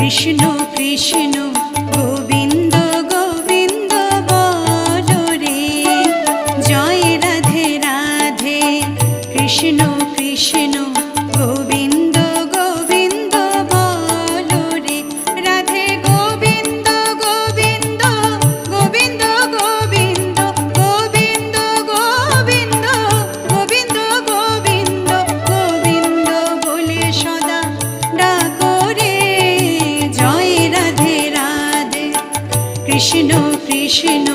কৃষ্ণ কৃষ্ণ গোবিন্দ গোবিন্দ বলো রে, জয় রাধে রাধে। কৃষ্ণ কৃষ্ণ গোবিন্দ গোবিন্দ বলো রে, রাধে গোবিন্দ গোবিন্দ গোবিন্দ গোবিন্দ গোবিন্দ গোবিন্দ গোবিন্দ গোবিন্দ গোবিন্দ বলে সদা ডাকো রে, জয় রাধে রাধে। কৃষ্ণ কৃষ্ণ